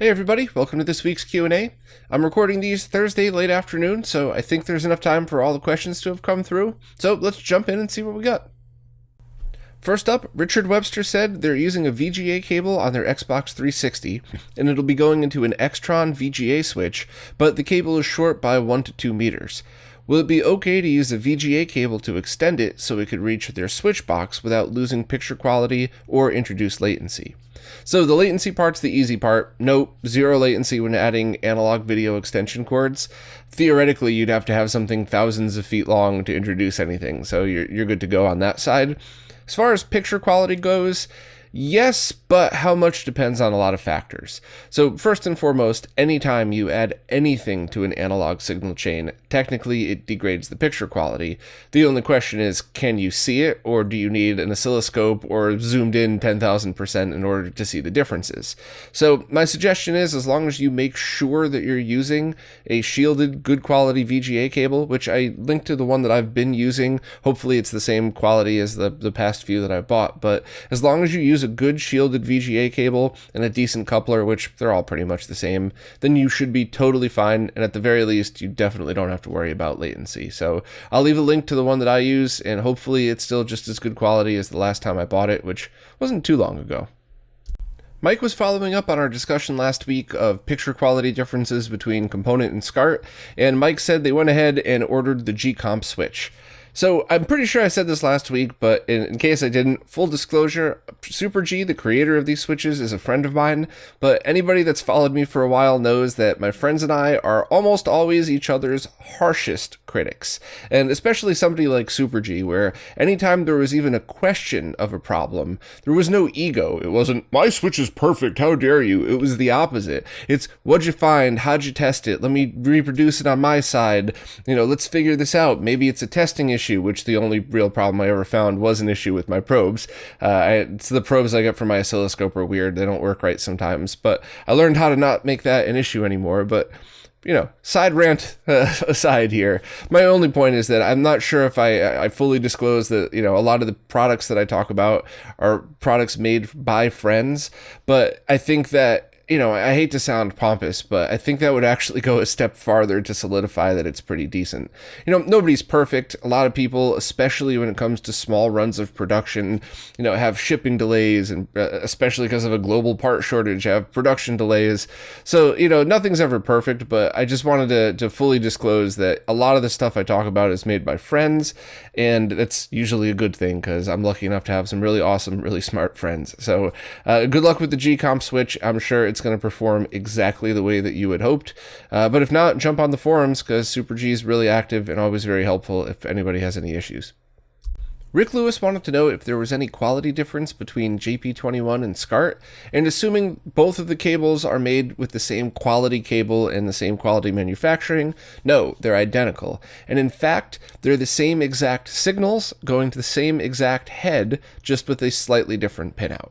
Hey everybody, welcome to this week's Q&A. I'm recording these Thursday late afternoon, so I think there's enough time for all the questions to have come through. So let's jump in and see what we got. First up, Richard Webster said they're using a VGA cable on their Xbox 360, and it'll be going into an Extron VGA switch, but the cable is short by 1 to 2 meters. Will it be okay to use a VGA cable to extend it so it could reach their switch box without losing picture quality or introduce latency? So the latency part's the easy part. Nope, zero latency when adding analog video extension cords. Theoretically, you'd have to have something thousands of feet long to introduce anything, so you're good to go on that side. As far as picture quality goes, yes, but how much depends on a lot of factors. So first and foremost, anytime you add anything to an analog signal chain, technically it degrades the picture quality. The only question is, can you see it, or do you need an oscilloscope or zoomed in 10,000% in order to see the differences? So my suggestion is, as long as you make sure that you're using a shielded, good quality VGA cable, which I linked to the one that I've been using. Hopefully it's the same quality as the past few that I've bought, but as long as you use a good shielded VGA cable and a decent coupler, which they're all pretty much the same, then you should be totally fine, and at the very least, you definitely don't have to worry about latency. So I'll leave a link to the one that I use, and hopefully it's still just as good quality as the last time I bought it, which wasn't too long ago. Mike was following up on our discussion last week of picture quality differences between Component and SCART, and Mike said they went ahead and ordered the gcomp switch. So I'm pretty sure I said this last week, but in case I didn't, full disclosure, Super G, the creator of these switches, is a friend of mine, but anybody that's followed me for a while knows that my friends and I are almost always each other's harshest critics, and especially somebody like Super G, where anytime there was even a question of a problem, there was no ego. It wasn't, my switch is perfect, how dare you? It was the opposite. It's, what'd you find? How'd you test it? Let me reproduce it on my side. Let's figure this out. Maybe it's a testing issue, which the only real problem I ever found was an issue with my probes. It's the probes I get from my oscilloscope are weird. They don't work right sometimes, but I learned how to not make that an issue anymore. But side rant aside here, my only point is that I'm not sure if I fully disclose that, a lot of the products that I talk about are products made by friends, but I think that, I hate to sound pompous, but I think that would actually go a step farther to solidify that it's pretty decent. Nobody's perfect. A lot of people, especially when it comes to small runs of production, have shipping delays, and especially because of a global part shortage, have production delays. So, nothing's ever perfect, but I just wanted to fully disclose that a lot of the stuff I talk about is made by friends, and that's usually a good thing because I'm lucky enough to have some really awesome, really smart friends. So, good luck with the gcomp switch. I'm sure it's going to perform exactly the way that you had hoped, but if not, jump on the forums because Super G is really active and always very helpful if anybody has any issues. Rick Lewis wanted to know if there was any quality difference between JP21 and SCART, and assuming both of the cables are made with the same quality cable and the same quality manufacturing, no, they're identical. And in fact, they're the same exact signals going to the same exact head, just with a slightly different pinout.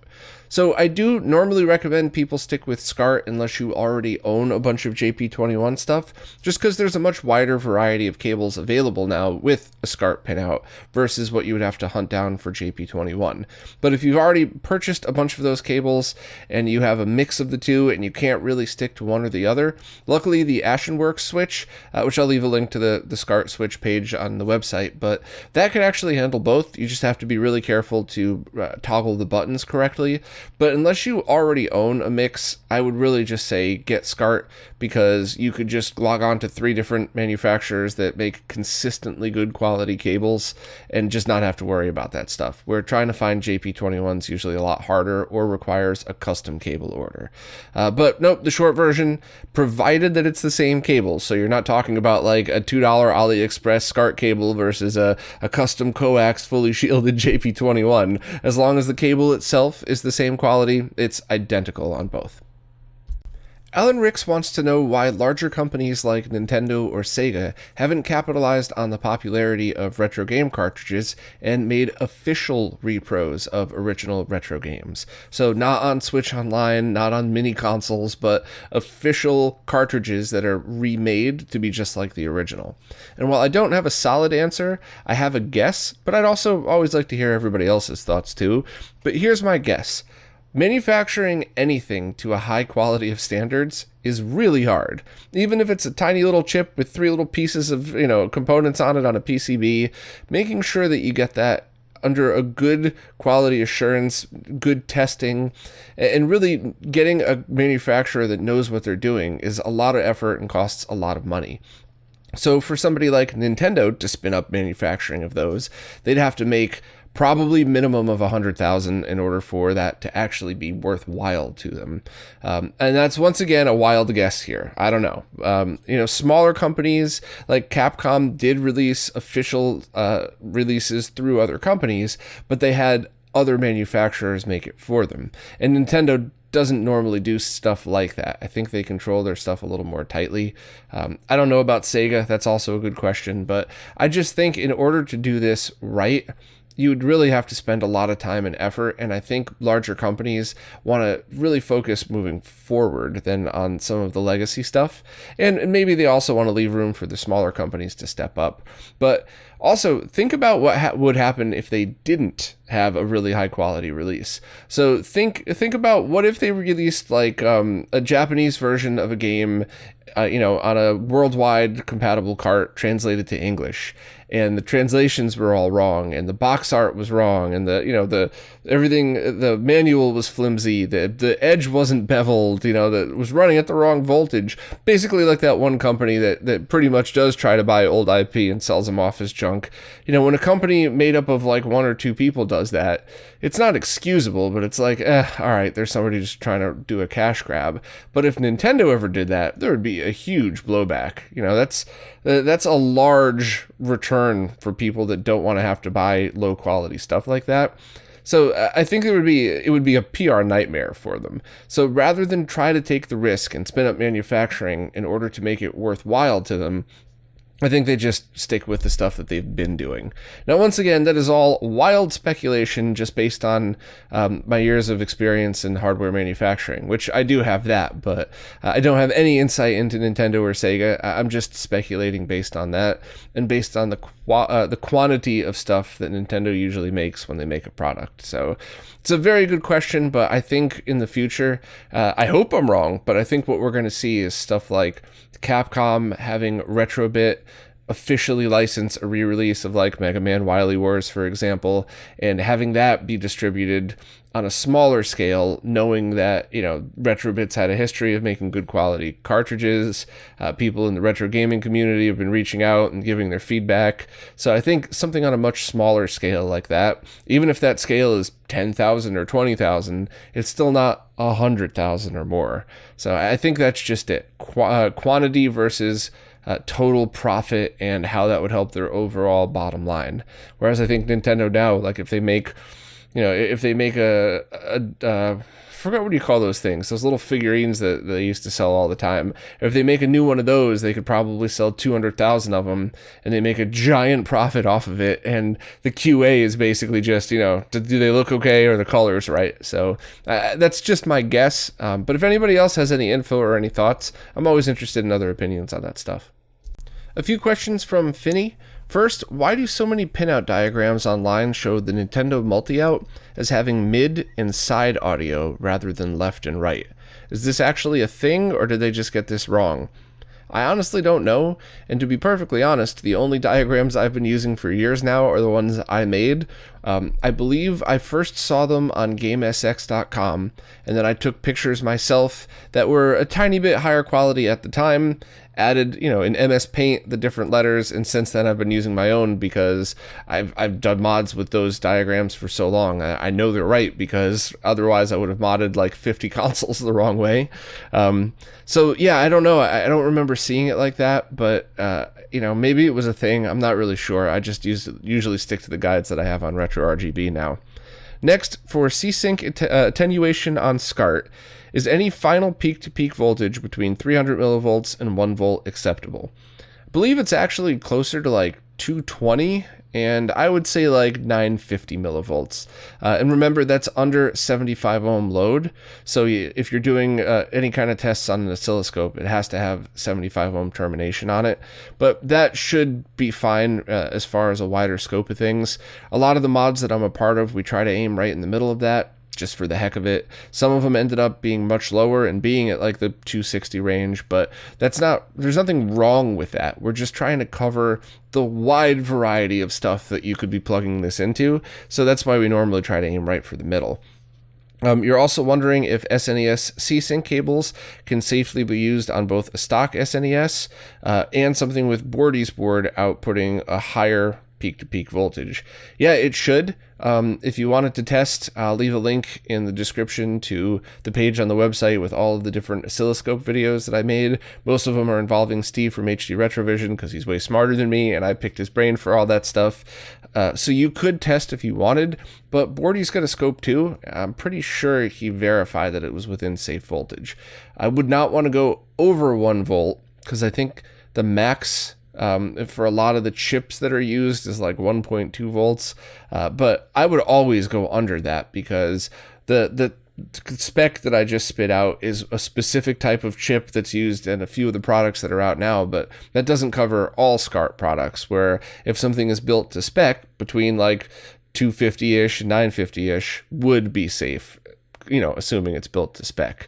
So I do normally recommend people stick with SCART unless you already own a bunch of JP21 stuff, just because there's a much wider variety of cables available now with a SCART pinout versus what you would have to hunt down for JP21. But if you've already purchased a bunch of those cables and you have a mix of the two and you can't really stick to one or the other, luckily the Ashenworks switch, which I'll leave a link to the SCART switch page on the website, but that can actually handle both. You just have to be really careful to toggle the buttons correctly. But unless you already own a mix, I would really just say get SCART, because you could just log on to 3 different manufacturers that make consistently good quality cables and just not have to worry about that stuff. Where trying to find JP21's usually a lot harder or requires a custom cable order. But nope, the short version, provided that it's the same cable, so you're not talking about like a $2 AliExpress SCART cable versus a custom coax fully shielded JP21, as long as the cable itself is the same quality, it's identical on both. Alan Ricks wants to know why larger companies like Nintendo or Sega haven't capitalized on the popularity of retro game cartridges and made official repros of original retro games. So not on Switch Online, not on mini consoles, but official cartridges that are remade to be just like the original. And while I don't have a solid answer, I have a guess, but I'd also always like to hear everybody else's thoughts too. But here's my guess. Manufacturing anything to a high quality of standards is really hard. Even if it's a tiny little chip with 3 little pieces of, components on it on a PCB, making sure that you get that under a good quality assurance, good testing, and really getting a manufacturer that knows what they're doing is a lot of effort and costs a lot of money. So for somebody like Nintendo to spin up manufacturing of those, they'd have to make probably minimum of 100,000 in order for that to actually be worthwhile to them. And that's once again a wild guess here. I don't know. Smaller companies like Capcom did release official releases through other companies, but they had other manufacturers make it for them. And Nintendo doesn't normally do stuff like that. I think they control their stuff a little more tightly. I don't know about Sega. That's also a good question, but I just think in order to do this right, you would really have to spend a lot of time and effort, and I think larger companies want to really focus moving forward than on some of the legacy stuff, and maybe they also want to leave room for the smaller companies to step up. But also, think about what would happen if they didn't have a really high quality release. So think about what if they released like a Japanese version of a game, on a worldwide compatible cart translated to English, and the translations were all wrong, and the box art was wrong, and the everything, the manual was flimsy, the edge wasn't beveled, that was running at the wrong voltage. Basically like that one company that pretty much does try to buy old IP and sells them off as junk. When a company made up of like 1 or 2 people does that, it's not excusable, but it's like, all right, there's somebody just trying to do a cash grab. But if Nintendo ever did that, there would be a huge blowback. That's a large return for people that don't want to have to buy low quality stuff like that. So I think it would be a PR nightmare for them. So rather than try to take the risk and spin up manufacturing in order to make it worthwhile to them, I think they just stick with the stuff that they've been doing. Now, once again, that is all wild speculation just based on my years of experience in hardware manufacturing, which I do have that, but I don't have any insight into Nintendo or Sega. I'm just speculating based on that and based on the quantity of stuff that Nintendo usually makes when they make a product. So it's a very good question, but I think in the future, I hope I'm wrong, but I think what we're going to see is stuff like Capcom having Retrobit officially license a re-release of like Mega Man Wily Wars, for example, and having that be distributed on a smaller scale, knowing that, Retrobit's had a history of making good quality cartridges. People in the retro gaming community have been reaching out and giving their feedback. So I think something on a much smaller scale like that, even if that scale is 10,000 or 20,000, it's still not 100,000 or more. So I think that's just it. Quantity versus total profit and how that would help their overall bottom line. Whereas I think Nintendo now, like if they make a forgot what do you call those things, those little figurines that they used to sell all the time. If they make a new one of those, they could probably sell 200,000 of them, and they make a giant profit off of it. And the QA is basically just, do they look okay, or the colors right? So that's just my guess. But if anybody else has any info or any thoughts, I'm always interested in other opinions on that stuff. A few questions from Finney. First, why do so many pinout diagrams online show the Nintendo multi-out as having mid and side audio rather than left and right? Is this actually a thing, or did they just get this wrong? I honestly don't know, and to be perfectly honest, the only diagrams I've been using for years now are the ones I made. I believe I first saw them on GameSX.com, and then I took pictures myself that were a tiny bit higher quality at the time, added, in MS Paint, the different letters, and since then I've been using my own because I've done mods with those diagrams for so long. I know they're right because otherwise I would have modded like 50 consoles the wrong way. So yeah, I don't know. I don't remember seeing it like that, but maybe it was a thing. I'm not really sure. I just usually stick to the guides that I have on RetroRGB now. Next, for C-Sync attenuation on SCART, is any final peak-to-peak voltage between 300 millivolts and 1 volt acceptable? I believe it's actually closer to like 220, and I would say like 950 millivolts. And remember, that's under 75 ohm load, so if you're doing any kind of tests on an oscilloscope, it has to have 75 ohm termination on it. But that should be fine as far as a wider scope of things. A lot of the mods that I'm a part of, we try to aim right in the middle of that. just for the heck of it. Some of them ended up being much lower and being at like the 260 range, but there's nothing wrong with that. We're just trying to cover the wide variety of stuff that you could be plugging this into. So that's why we normally try to aim right for the middle. You're also wondering if SNES C-Sync cables can safely be used on both a stock SNES and something with Bordy's board outputting a higher peak-to-peak voltage. Yeah, it should. If you wanted to test, I'll leave a link in the description to the page on the website with all of the different oscilloscope videos that I made. Most of them are involving Steve from HD Retrovision because he's way smarter than me and I picked his brain for all that stuff. So you could test if you wanted, but Bordy's got a scope too. I'm pretty sure he verified that it was within safe voltage. I would not want to go over 1 volt because I think the max for a lot of the chips that are used is like 1.2 volts. But I would always go under that because the spec that I just spit out is a specific type of chip that's used in a few of the products that are out now, but that doesn't cover all SCART products, where if something is built to spec between like 250-ish and 950-ish would be safe, assuming it's built to spec.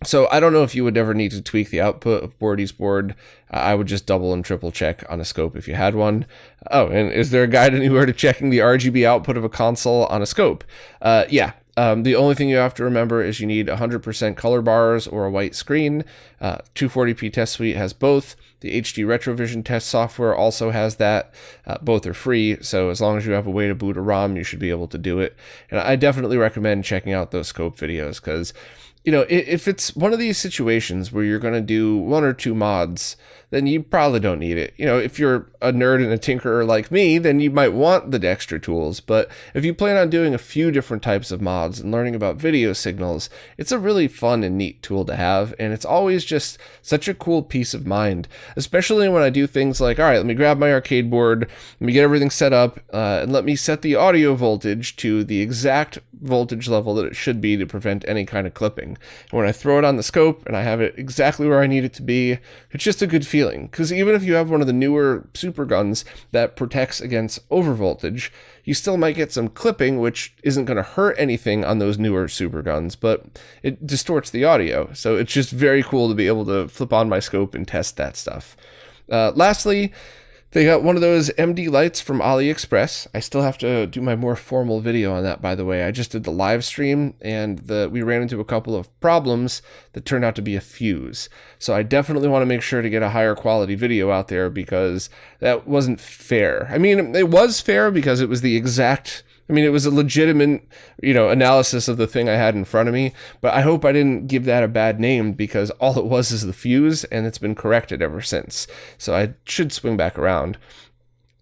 So I don't know if you would ever need to tweak the output of Bordy's board. I would just double and triple check on a scope if you had one. Oh, and is there a guide anywhere to checking the RGB output of a console on a scope? Yeah. The only thing you have to remember is you need 100% color bars or a white screen. 240p Test Suite has both. The HD Retrovision test software also has that. Both are free, so as long as you have a way to boot a ROM, you should be able to do it. And I definitely recommend checking out those scope videos because if it's one of these situations where you're going to do 1 or 2 mods, then you probably don't need it. If you're a nerd and a tinkerer like me, then you might want the extra tools. But if you plan on doing a few different types of mods and learning about video signals, it's a really fun and neat tool to have. And it's always just such a cool peace of mind, especially when I do things like, all right, let me grab my arcade board, let me get everything set up, and let me set the audio voltage to the exact voltage level that it should be to prevent any kind of clipping. And when I throw it on the scope and I have it exactly where I need it to be, it's just a good feeling. Because even if you have one of the newer super guns that protects against overvoltage, you still might get some clipping, which isn't going to hurt anything on those newer super guns, but it distorts the audio. So it's just very cool to be able to flip on my scope and test that stuff. Lastly, they got one of those MD lights from AliExpress. I still have to do my more formal video on that, by the way. I just did the live stream, and we ran into a couple of problems that turned out to be a fuse. So I definitely want to make sure to get a higher quality video out there because that wasn't fair. I mean, it was fair because it was it was a legitimate, analysis of the thing I had in front of me, but I hope I didn't give that a bad name because all it was is the fuse, and it's been corrected ever since. So I should swing back around.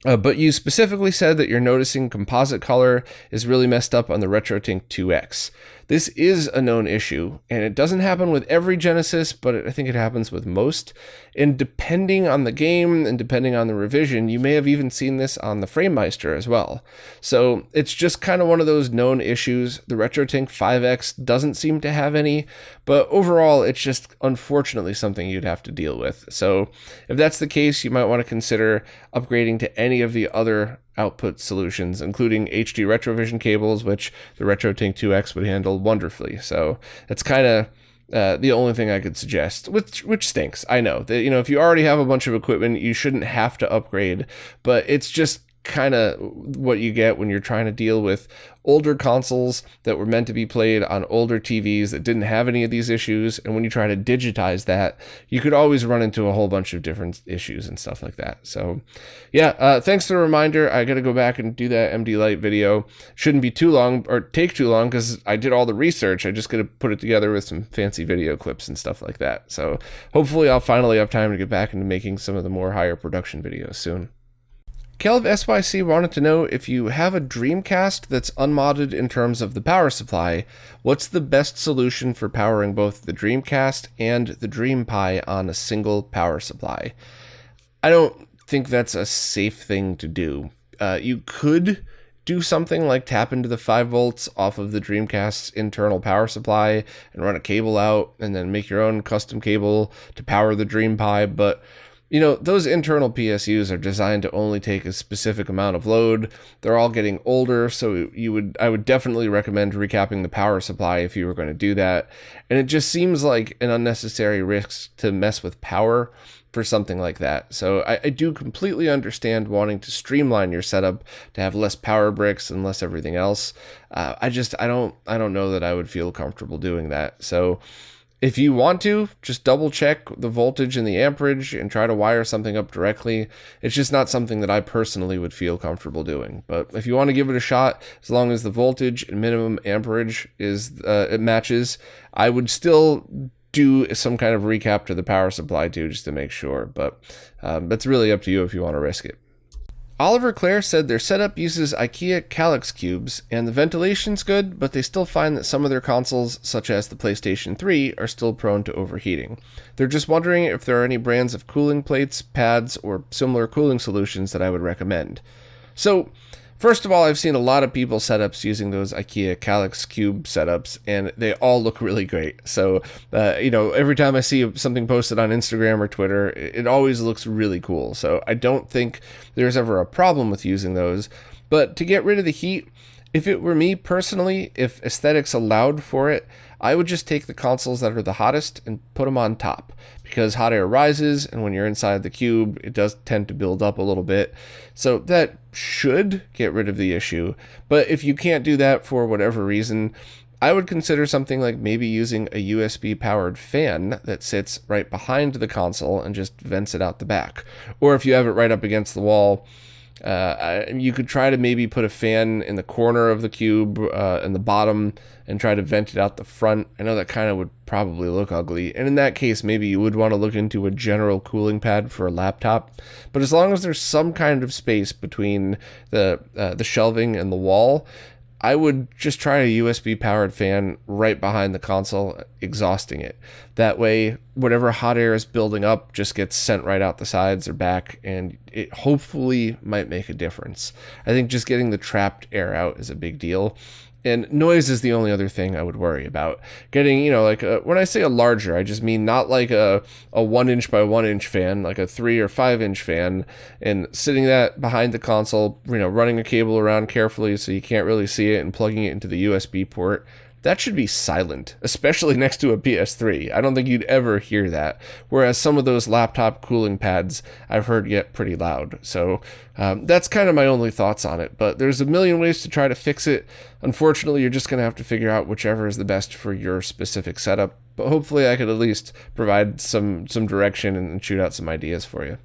But you specifically said that you're noticing composite color is really messed up on the RetroTink 2X. This is a known issue, and it doesn't happen with every Genesis, but I think it happens with most. And depending on the game and depending on the revision, you may have even seen this on the FrameMeister as well. So it's just kind of one of those known issues. The RetroTink 5X doesn't seem to have any, but overall, it's just unfortunately something you'd have to deal with. So if that's the case, you might want to consider upgrading to any of the other output solutions, including HD Retrovision cables, which the RetroTink 2X would handle wonderfully. So that's kind of the only thing I could suggest, which stinks. I know that, if you already have a bunch of equipment, you shouldn't have to upgrade, but it's just kind of what you get when you're trying to deal with older consoles that were meant to be played on older TVs that didn't have any of these issues. And when you try to digitize that, you could always run into a whole bunch of different issues and stuff like that. So yeah, thanks for the reminder. I got to go back and do that MD Lite video. Shouldn't be too long or take too long because I did all the research. I just got to put it together with some fancy video clips and stuff like that. So hopefully I'll finally have time to get back into making some of the more higher production videos soon. Caleb SYC wanted to know, if you have a Dreamcast that's unmodded in terms of the power supply, what's the best solution for powering both the Dreamcast and the DreamPi on a single power supply? I don't think that's a safe thing to do. You could do something like tap into the 5 volts off of the Dreamcast's internal power supply and run a cable out and then make your own custom cable to power the DreamPi, but You know, those internal PSUs are designed to only take a specific amount of load. They're all getting older, so I would definitely recommend recapping the power supply if you were going to do that. And it just seems like an unnecessary risk to mess with power for something like that. So I do completely understand wanting to streamline your setup to have less power bricks and less everything else. I don't know that I would feel comfortable doing that. So if you want to, just double check the voltage and the amperage and try to wire something up directly. It's just not something that I personally would feel comfortable doing. But if you want to give it a shot, as long as the voltage and minimum amperage it matches, I would still do some kind of recap to the power supply too, just to make sure. But that's really up to you if you want to risk it. Oliver Clare said their setup uses IKEA Kallax cubes, and the ventilation's good, but they still find that some of their consoles, such as the PlayStation 3, are still prone to overheating. They're just wondering if there are any brands of cooling plates, pads, or similar cooling solutions that I would recommend. So, first of all, I've seen a lot of people setups using those IKEA Kallax cube setups, and they all look really great. So, every time I see something posted on Instagram or Twitter, it always looks really cool. So I don't think there's ever a problem with using those. But to get rid of the heat, if it were me personally, if aesthetics allowed for it, I would just take the consoles that are the hottest and put them on top, because hot air rises, and when you're inside the cube, it does tend to build up a little bit. So that should get rid of the issue. But if you can't do that for whatever reason, I would consider something like maybe using a USB powered fan that sits right behind the console and just vents it out the back. Or if you have it right up against the wall, you could try to maybe put a fan in the corner of the cube in the bottom and try to vent it out the front. I know that kind of would probably look ugly, and in that case maybe you would want to look into a general cooling pad for a laptop. But as long as there's some kind of space between the shelving and the wall, I would just try a USB powered fan right behind the console, exhausting it. That way, whatever hot air is building up just gets sent right out the sides or back, and it hopefully might make a difference. I think just getting the trapped air out is a big deal. And noise is the only other thing I would worry about. Getting, when I say a larger, I just mean not like a 1-inch by 1-inch fan, like a 3 or 5-inch fan, and sitting that behind the console, running a cable around carefully so you can't really see it and plugging it into the USB port. That should be silent, especially next to a PS3. I don't think you'd ever hear that. Whereas some of those laptop cooling pads I've heard get pretty loud. So that's kind of my only thoughts on it. But there's a million ways to try to fix it. Unfortunately, you're just going to have to figure out whichever is the best for your specific setup. But hopefully I could at least provide some direction and shoot out some ideas for you.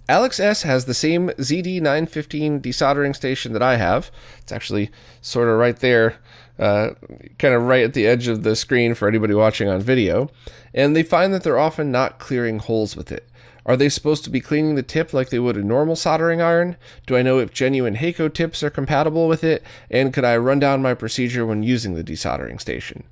Alex S. has the same ZD915 desoldering station that I have. It's actually sort of right there, kind of right at the edge of the screen for anybody watching on video. And they find that they're often not clearing holes with it. Are they supposed to be cleaning the tip like they would a normal soldering iron? Do I know if genuine Heiko tips are compatible with it? And could I run down my procedure when using the desoldering station?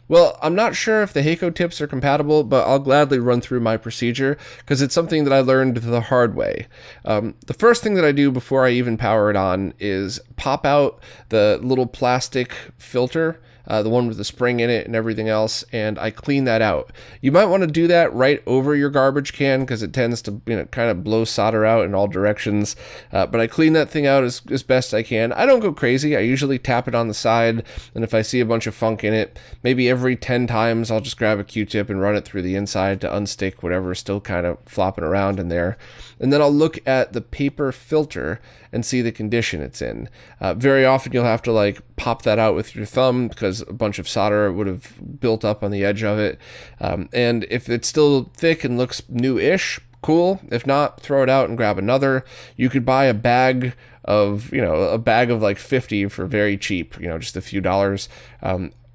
Well, I'm not sure if the Heiko tips are compatible, but I'll gladly run through my procedure because it's something that I learned the hard way. The first thing that I do before I even power it on is pop out the little plastic filter, the one with the spring in it and everything else, and I clean that out. You might want to do that right over your garbage can because it tends to kind of blow solder out in all directions, but I clean that thing out as best I can. I don't go crazy. I usually tap it on the side, and if I see a bunch of funk in it, maybe every 10 times I'll just grab a Q-tip and run it through the inside to unstick whatever's still kind of flopping around in there. And then I'll look at the paper filter and see the condition it's in. Very often you'll have to pop that out with your thumb because a bunch of solder would have built up on the edge of it. And if it's still thick and looks new-ish, cool. If not, throw it out and grab another. You could buy a bag of 50 for very cheap, just a few dollars.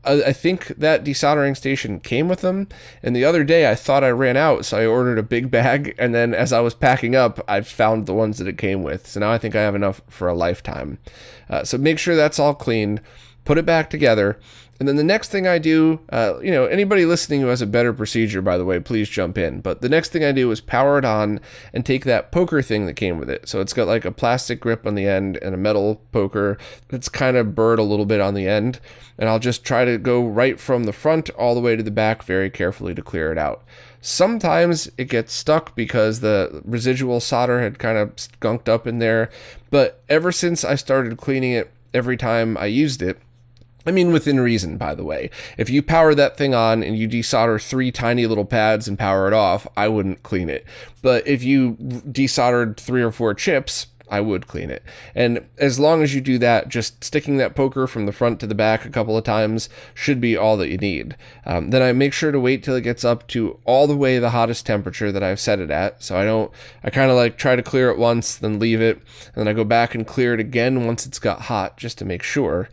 I think that desoldering station came with them, and the other day I thought I ran out, so I ordered a big bag, and then as I was packing up, I found the ones that it came with. So now I think I have enough for a lifetime. So make sure that's all clean. put it back together. And then the next thing I do, anybody listening who has a better procedure, by the way, please jump in. But the next thing I do is power it on and take that poker thing that came with it. So it's got like a plastic grip on the end and a metal poker that's kind of burred a little bit on the end. And I'll just try to go right from the front all the way to the back very carefully to clear it out. Sometimes it gets stuck because the residual solder had kind of skunked up in there. But ever since I started cleaning it every time I used it, I mean, within reason, by the way. If you power that thing on and you desolder 3 tiny little pads and power it off, I wouldn't clean it. But if you desoldered 3 or 4 chips, I would clean it. And as long as you do that, just sticking that poker from the front to the back a couple of times should be all that you need. Then I make sure to wait till it gets up to all the way the hottest temperature that I've set it at. So I kind of like try to clear it once, then leave it, and then I go back and clear it again once it's got hot, just to make sure.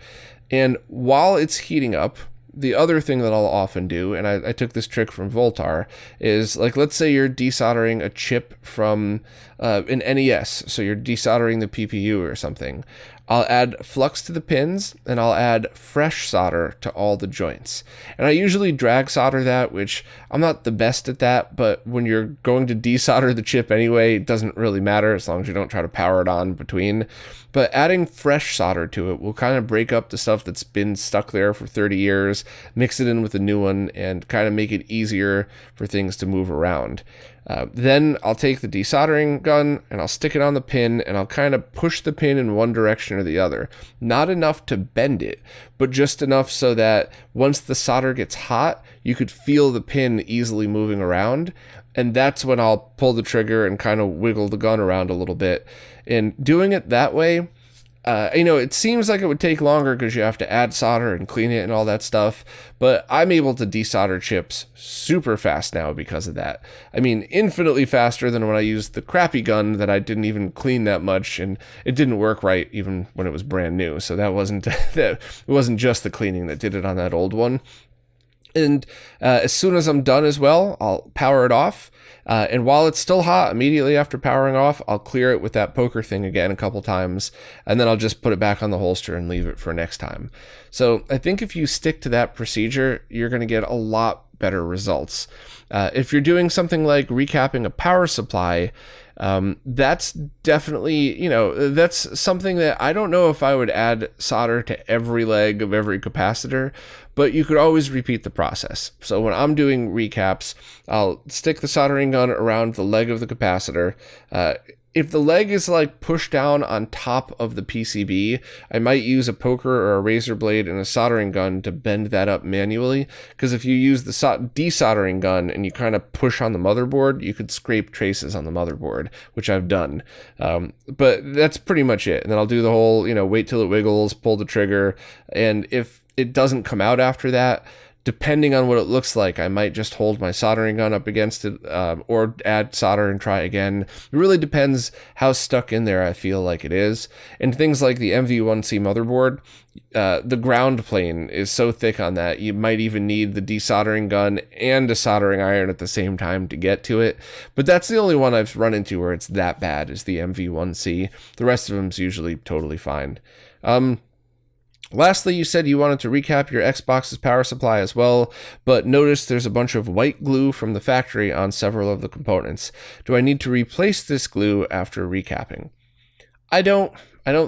And while it's heating up, the other thing that I'll often do, and I took this trick from Voltar, is like, let's say you're desoldering a chip from an NES, so you're desoldering the PPU or something. I'll add flux to the pins, and I'll add fresh solder to all the joints. And I usually drag solder that, which I'm not the best at that, but when you're going to desolder the chip anyway, it doesn't really matter as long as you don't try to power it on between. But adding fresh solder to it will kind of break up the stuff that's been stuck there for 30 years, mix it in with a new one, and kind of make it easier for things to move around. Then I'll take the desoldering gun and I'll stick it on the pin and I'll kind of push the pin in one direction or the other. Not enough to bend it, but just enough so that once the solder gets hot, you could feel the pin easily moving around. And that's when I'll pull the trigger and kind of wiggle the gun around a little bit. And doing it that way, it seems like it would take longer because you have to add solder and clean it and all that stuff, but I'm able to desolder chips super fast now because of that. I mean, infinitely faster than when I used the crappy gun that I didn't even clean that much, and it didn't work right even when it was brand new. So that wasn't it wasn't just the cleaning that did it on that old one. And as soon as I'm done as well, I'll power it off. And while it's still hot, immediately after powering off, I'll clear it with that poker thing again a couple times. And then I'll just put it back on the holster and leave it for next time. So I think if you stick to that procedure, you're going to get a lot better results. If you're doing something like recapping a power supply, that's definitely, that's something that I don't know if I would add solder to every leg of every capacitor, but you could always repeat the process. So when I'm doing recaps, I'll stick the soldering gun around the leg of the capacitor. If the leg is like pushed down on top of the PCB, I might use a poker or a razor blade and a soldering gun to bend that up manually. Because if you use the desoldering gun and you kind of push on the motherboard, you could scrape traces on the motherboard, which I've done. But that's pretty much it. And then I'll do the whole, wait till it wiggles, pull the trigger. And if it doesn't come out after that, depending on what it looks like, I might just hold my soldering gun up against it or add solder and try again. It really depends how stuck in there I feel like it is. And things like the MV1C motherboard, the ground plane is so thick on that, you might even need the desoldering gun and a soldering iron at the same time to get to it. But that's the only one I've run into where it's that bad, is the MV1C. The rest of them's usually totally fine. Lastly, you said you wanted to recap your Xbox's power supply as well, but notice there's a bunch of white glue from the factory on several of the components. Do I need to replace this glue after recapping? I don't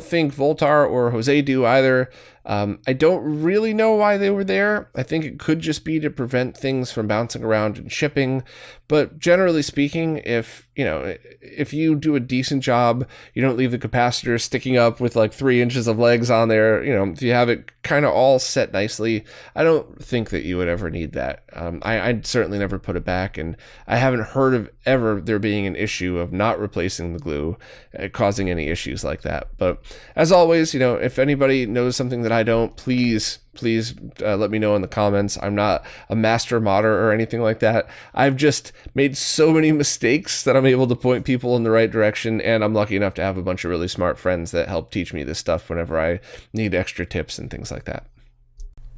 think Voltar or Jose do either. I don't really know why they were there. I think it could just be to prevent things from bouncing around and shipping. But generally speaking, if you do a decent job, you don't leave the capacitor sticking up with like 3 inches of legs on there, if you have it kind of all set nicely, I don't think that you would ever need that. I'd certainly never put it back, and I haven't heard of ever there being an issue of not replacing the glue causing any issues like that. But as always, if anybody knows something that I don't, please let me know in the comments. I'm not a master modder or anything like that. I've just made so many mistakes that I'm able to point people in the right direction, and I'm lucky enough to have a bunch of really smart friends that help teach me this stuff whenever I need extra tips and things like that.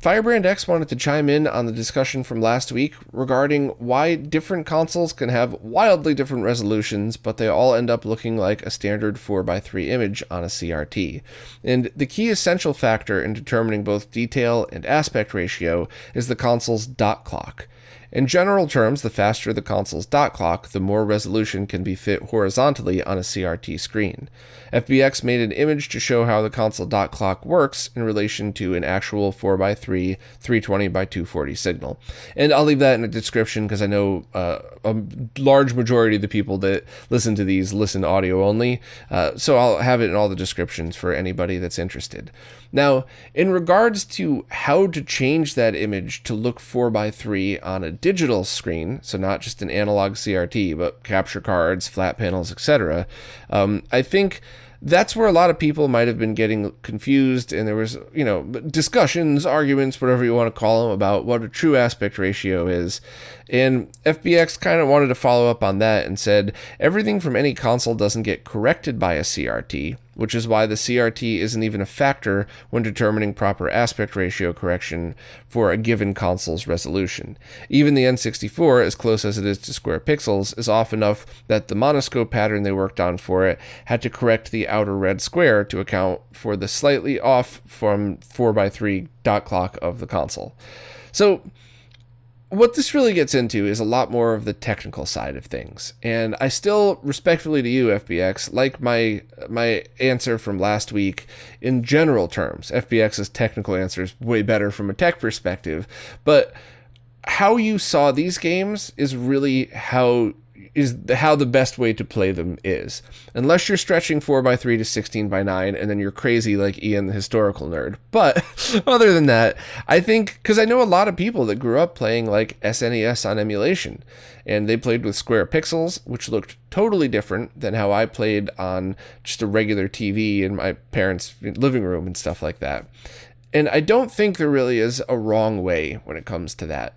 Firebrand X wanted to chime in on the discussion from last week regarding why different consoles can have wildly different resolutions, but they all end up looking like a standard 4x3 image on a CRT. And the key essential factor in determining both detail and aspect ratio is the console's dot clock. In general terms, the faster the console's dot clock, the more resolution can be fit horizontally on a CRT screen. FBX made an image to show how the console dot clock works in relation to an actual 4x3 320x240 signal. And I'll leave that in the description because I know a large majority of the people that listen to these listen audio only, so I'll have it in all the descriptions for anybody that's interested. Now, in regards to how to change that image to look 4x3 on a digital screen, so not just an analog CRT, but capture cards, flat panels, etc., I think that's where a lot of people might have been getting confused, and there was, discussions, arguments, whatever you want to call them, about what a true aspect ratio is. And FBX kind of wanted to follow up on that and said, everything from any console doesn't get corrected by a CRT, which is why the CRT isn't even a factor when determining proper aspect ratio correction for a given console's resolution. Even the N64, as close as it is to square pixels, is off enough that the monoscope pattern they worked on for it had to correct the outer red square to account for the slightly off from 4x3 dot clock of the console. So what this really gets into is a lot more of the technical side of things. And I still, respectfully to you, FBX, like my answer from last week in general terms. FBX's technical answer is way better from a tech perspective. But how you saw these games is really how the best way to play them is. Unless you're stretching 4x3 to 16:9, and then you're crazy like Ian, the historical nerd. But other than that, I think, because I know a lot of people that grew up playing like SNES on emulation, and they played with square pixels, which looked totally different than how I played on just a regular TV in my parents' living room and stuff like that. And I don't think there really is a wrong way when it comes to that.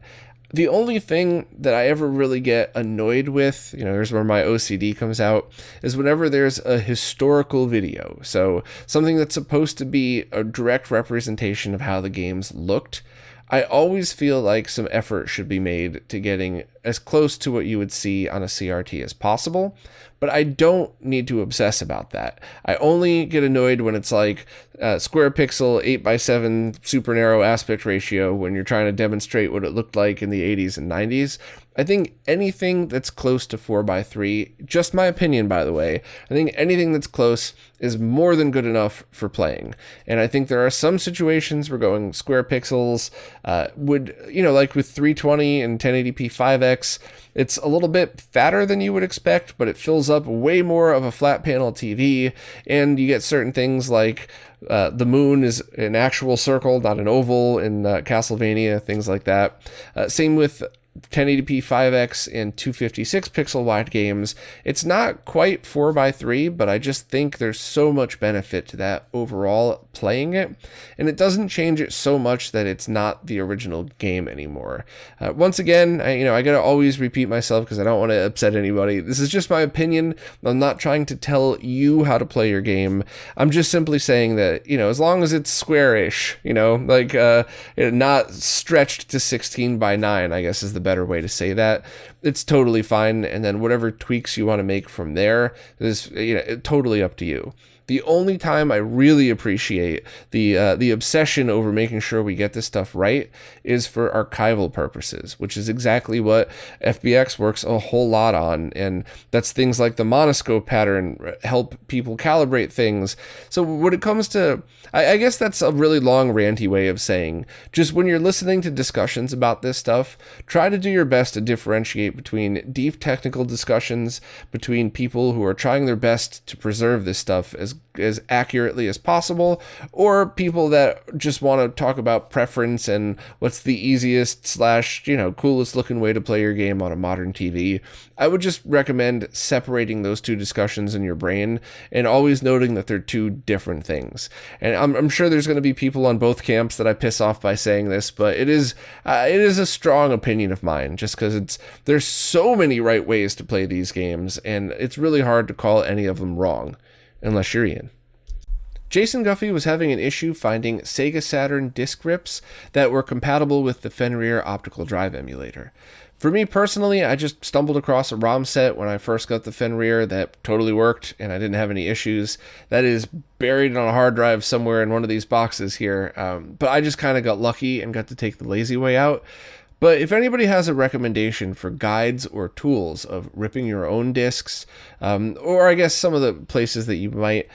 The only thing that I ever really get annoyed with, here's where my OCD comes out, is whenever there's a historical video. So something that's supposed to be a direct representation of how the games looked. I always feel like some effort should be made to getting as close to what you would see on a CRT as possible, but I don't need to obsess about that. I only get annoyed when it's like square pixel 8x7 super narrow aspect ratio when you're trying to demonstrate what it looked like in the 80s and 90s. I think anything that's close to 4x3, just my opinion by the way, I think anything that's close is more than good enough for playing. And I think there are some situations where going square pixels would, like with 320 and 1080p 5x, it's a little bit fatter than you would expect, but it fills up way more of a flat panel TV, and you get certain things like the moon is an actual circle, not an oval in Castlevania, things like that. Same with 1080p 5x and 256 pixel wide games. It's not quite 4x3, but I just think there's so much benefit to that overall playing it, and it doesn't change it so much that it's not the original game anymore. Once again, I gotta always repeat myself because I don't want to upset anybody. This is just my opinion. I'm not trying to tell you how to play your game. I'm just simply saying that, as long as it's square-ish, not stretched to 16:9, I guess is the better way to say that, it's totally fine. And then whatever tweaks you want to make from there is totally up to you. The only time I really appreciate the obsession over making sure we get this stuff right is for archival purposes, which is exactly what FBX works a whole lot on. And that's things like the monoscope pattern help people calibrate things. So when it comes to, I guess that's a really long ranty way of saying, just when you're listening to discussions about this stuff, try to do your best to differentiate between deep technical discussions between people who are trying their best to preserve this stuff as accurately as possible, or people that just want to talk about preference and what's the easiest / coolest looking way to play your game on a modern TV. I would just recommend separating those two discussions in your brain and always noting that they're two different things. And I'm sure there's going to be people on both camps that I piss off by saying this, but it is a strong opinion of mine, just because there's so many right ways to play these games, and it's really hard to call any of them wrong, unless you're Ian. Jason Guffey was having an issue finding Sega Saturn disc rips that were compatible with the Fenrir optical drive emulator. For me personally, I just stumbled across a ROM set when I first got the Fenrir that totally worked and I didn't have any issues. That is buried on a hard drive somewhere in one of these boxes here, but I just kind of got lucky and got to take the lazy way out. But if anybody has a recommendation for guides or tools of ripping your own discs, or I guess some of the places that you might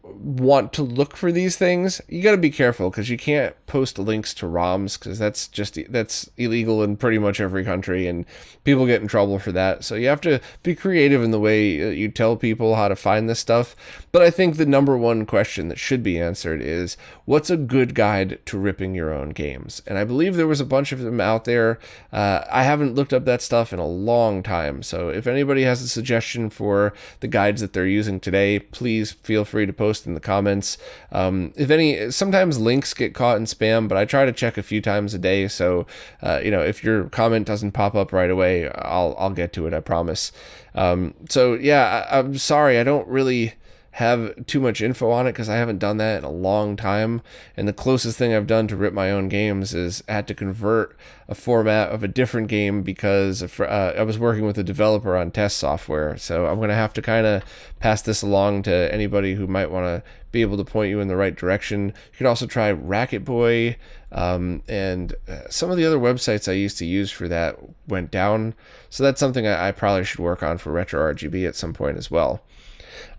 want to look for these things, you got to be careful because you can't post links to ROMs because that's illegal in pretty much every country and people get in trouble for that. So you have to be creative in the way you tell people how to find this stuff. But I think the number one question that should be answered is, what's a good guide to ripping your own games? And I believe there was a bunch of them out there. I haven't looked up that stuff in a long time. So if anybody has a suggestion for the guides that they're using today, please feel free to post in the comments. Sometimes links get caught in spam, but I try to check a few times a day. So, if your comment doesn't pop up right away, I'll get to it. I promise. I'm sorry. I don't really have too much info on it because I haven't done that in a long time. And the closest thing I've done to rip my own games is I had to convert a format of a different game because I was working with a developer on test software. So I'm going to have to kind of pass this along to anybody who might want to be able to point you in the right direction. You could also try Racket Boy, and some of the other websites I used to use for that went down. So that's something I probably should work on for RetroRGB at some point as well.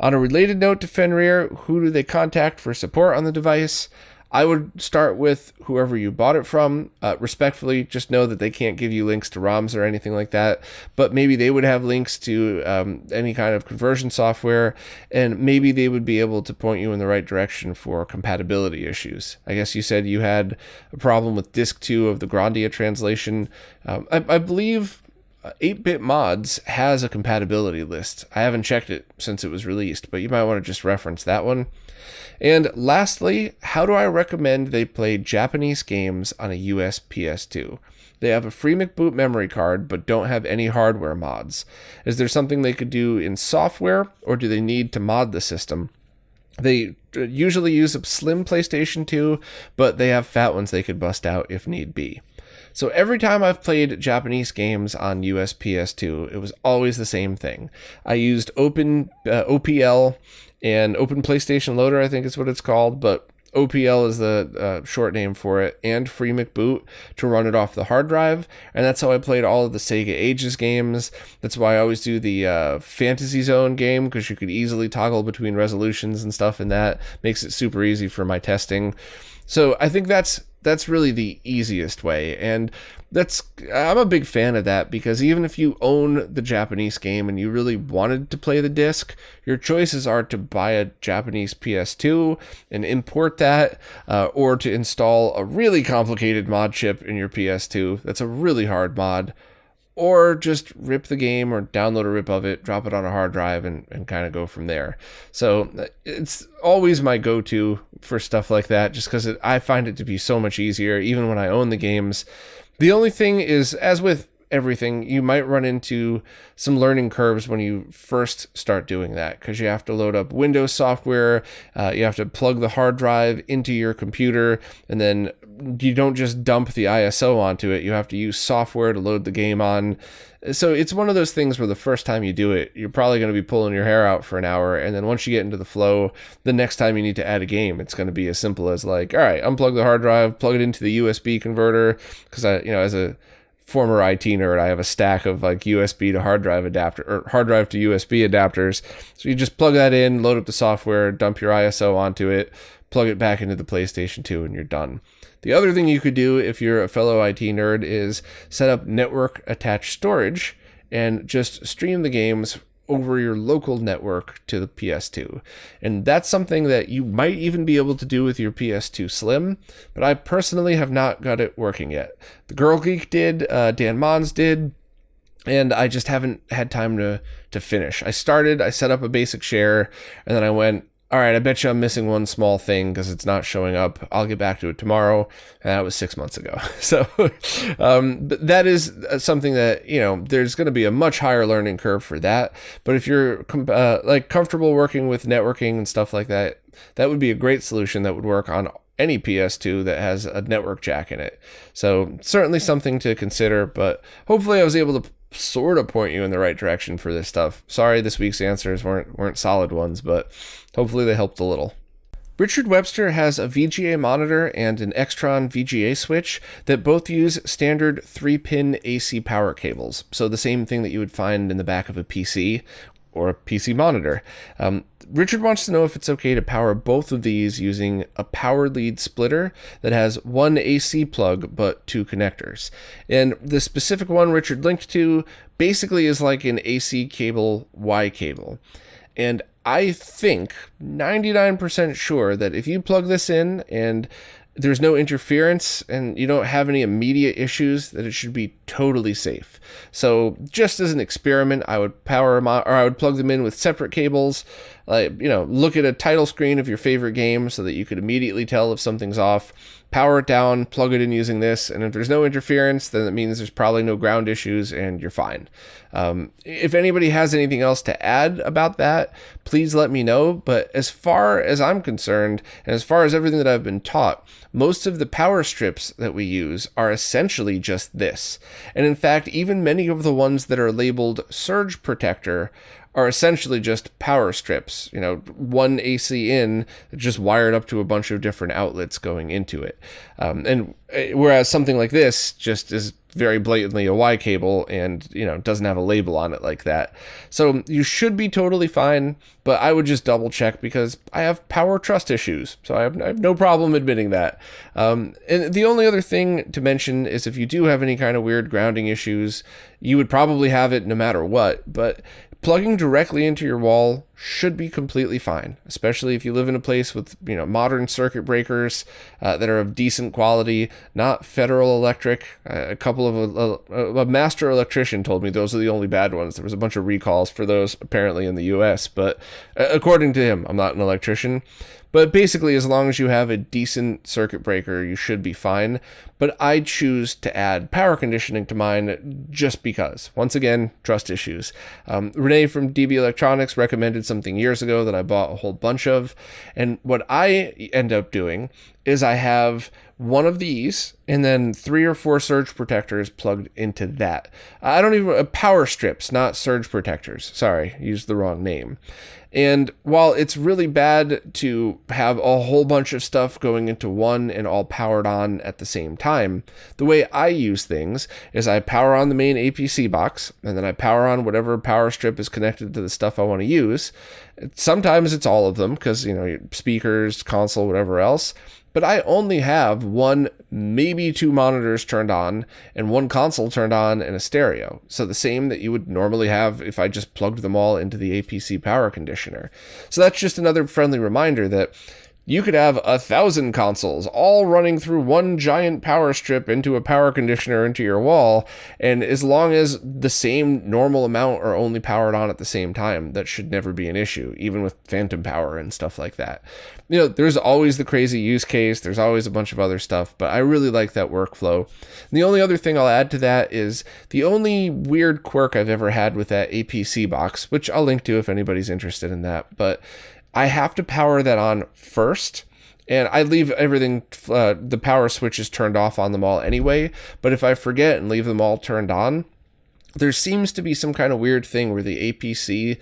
On a related note to Fenrir, who do they contact for support on the device? I would start with whoever you bought it from. Respectfully, just know that they can't give you links to ROMs or anything like that, but maybe they would have links to any kind of conversion software, and maybe they would be able to point you in the right direction for compatibility issues. I guess you said you had a problem with Disc 2 of the Grandia translation. I believe 8-Bit Mods has a compatibility list. I haven't checked it since it was released, but you might want to just reference that one. And lastly, how do I recommend they play Japanese games on a US PS2? They have a FreeMcBoot memory card, but don't have any hardware mods. Is there something they could do in software, or do they need to mod the system? They usually use a slim PlayStation 2, but they have fat ones they could bust out if need be. So every time I've played Japanese games on US PS2, it was always the same thing. I used Open OPL and Open PlayStation Loader, I think is what it's called, but OPL is the short name for it, and FreeMcBoot to run it off the hard drive, and that's how I played all of the Sega Ages games. That's why I always do the Fantasy Zone game, because you could easily toggle between resolutions and stuff, and that makes it super easy for my testing. So I think that's really the easiest way, and I'm a big fan of that, because even if you own the Japanese game and you really wanted to play the disc, your choices are to buy a Japanese PS2 and import that, or to install a really complicated mod chip in your PS2 that's a really hard mod, or just rip the game or download a rip of it, drop it on a hard drive, and kind of go from there. So it's always my go-to for stuff like that, just because I find it to be so much easier, even when I own the games. The only thing is, as with everything, you might run into some learning curves when you first start doing that, because you have to load up Windows software, you have to plug the hard drive into your computer, and then you don't just dump the ISO onto it, you have to use software to load the game on. So it's one of those things where the first time you do it, you're probably going to be pulling your hair out for an hour, and then once you get into the flow, the next time you need to add a game, it's going to be as simple as like, all right, unplug the hard drive, plug it into the USB converter, because as a former IT nerd, I have a stack of like USB to hard drive adapter, or hard drive to USB adapters. So you just plug that in, load up the software, dump your ISO onto it, plug it back into the PlayStation 2, and you're done. The other thing you could do if you're a fellow IT nerd is set up network attached storage and just stream the games over your local network to the PS2. And that's something that you might even be able to do with your PS2 Slim, but I personally have not got it working yet. The Girl Geek did, Dan Mons did, and I just haven't had time to finish. I set up a basic share, and then I went, all right, I bet you I'm missing one small thing because it's not showing up. I'll get back to it tomorrow. And that was 6 months ago. So that is something that, there's going to be a much higher learning curve for that. But if you're comfortable working with networking and stuff like that, that would be a great solution that would work on any PS2 that has a network jack in it. So certainly something to consider, but hopefully I was able to sort of point you in the right direction for this stuff. Sorry this week's answers weren't solid ones, but hopefully they helped a little. Richard Webster has a VGA monitor and an Extron VGA switch that both use standard 3-pin AC power cables, so the same thing that you would find in the back of a PC or a PC monitor. Richard wants to know if it's okay to power both of these using a power lead splitter that has one AC plug but two connectors. And the specific one Richard linked to basically is like an AC cable Y cable. And I think 99% sure that if you plug this in and there's no interference and you don't have any immediate issues, that it should be totally safe. So just as an experiment, I would I would plug them in with separate cables. Look at a title screen of your favorite game so that you could immediately tell if something's off. Power it down, plug it in using this, and if there's no interference, then it means there's probably no ground issues and you're fine. If anybody has anything else to add about that, please let me know. But as far as I'm concerned, and as far as everything that I've been taught, most of the power strips that we use are essentially just this. And in fact, even many of the ones that are labeled surge protector are essentially just power strips, one AC in, just wired up to a bunch of different outlets going into it. And whereas something like this just is very blatantly a Y cable and, doesn't have a label on it like that. So you should be totally fine, but I would just double check because I have power trust issues. So I have no problem admitting that. And the only other thing to mention is if you do have any kind of weird grounding issues, you would probably have it no matter what, but plugging directly into your wall should be completely fine, especially if you live in a place with, modern circuit breakers that are of decent quality, not Federal Electric. A couple of a master electrician told me those are the only bad ones. There was a bunch of recalls for those apparently in the US, but according to him, I'm not an electrician. But basically, as long as you have a decent circuit breaker, you should be fine. But I choose to add power conditioning to mine just because. Once again, trust issues. Renee from DB Electronics recommended something years ago that I bought a whole bunch of. And what I end up doing is I have one of these and then 3 or 4 surge protectors plugged into that. Power strips, not surge protectors. Sorry, used the wrong name. And while it's really bad to have a whole bunch of stuff going into one and all powered on at the same time, the way I use things is I power on the main APC box, and then I power on whatever power strip is connected to the stuff I want to use. Sometimes it's all of them because, speakers, console, whatever else. But I only have 1, maybe 2 monitors turned on and 1 console turned on and a stereo. So the same that you would normally have if I just plugged them all into the APC power conditioner. So that's just another friendly reminder that you could have 1,000 consoles all running through one giant power strip into a power conditioner into your wall, and as long as the same normal amount are only powered on at the same time, that should never be an issue, even with phantom power and stuff like that. There's always the crazy use case, there's always a bunch of other stuff, but I really like that workflow. And the only other thing I'll add to that is the only weird quirk I've ever had with that APC box, which I'll link to if anybody's interested in that, but I have to power that on first, and I leave everything, the power switches turned off on them all anyway, but if I forget and leave them all turned on, there seems to be some kind of weird thing where the APC,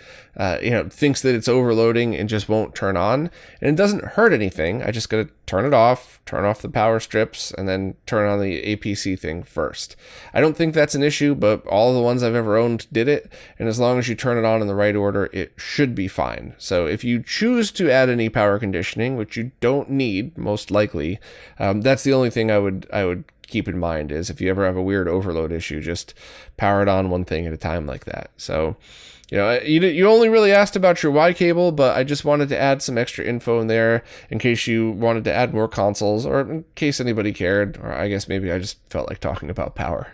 thinks that it's overloading and just won't turn on. And it doesn't hurt anything. I just got to turn it off, turn off the power strips, and then turn on the APC thing first. I don't think that's an issue, but all the ones I've ever owned did it. And as long as you turn it on in the right order, it should be fine. So if you choose to add any power conditioning, which you don't need, most likely, that's the only thing I would keep in mind is if you ever have a weird overload issue, just power it on one thing at a time like that. So, you only really asked about your Y cable, but I just wanted to add some extra info in there in case you wanted to add more consoles or in case anybody cared, or I guess maybe I just felt like talking about power.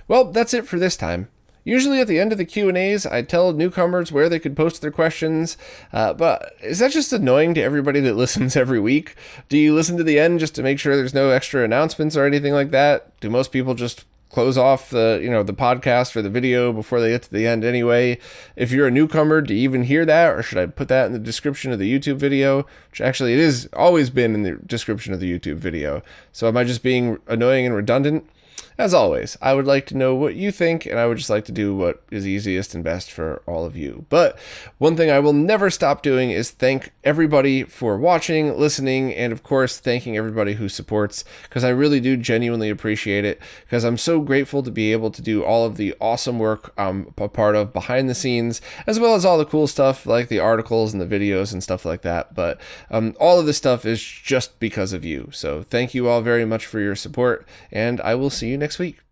Well, that's it for this time. Usually at the end of the Q&As, I tell newcomers where they could post their questions, but is that just annoying to everybody that listens every week? Do you listen to the end just to make sure there's no extra announcements or anything like that? Do most people just close off the the podcast or the video before they get to the end anyway. If you're a newcomer, do you even hear that, or should I put that in the description of the YouTube video? Which actually it is always been in the description of the YouTube video. So am I just being annoying and redundant? As always, I would like to know what you think, and I would just like to do what is easiest and best for all of you. But one thing I will never stop doing is thank everybody for watching, listening, and of course, thanking everybody who supports, because I really do genuinely appreciate it, because I'm so grateful to be able to do all of the awesome work I'm a part of behind the scenes, as well as all the cool stuff like the articles and the videos and stuff like that. But all of this stuff is just because of you. So thank you all very much for your support, and I will see you next week.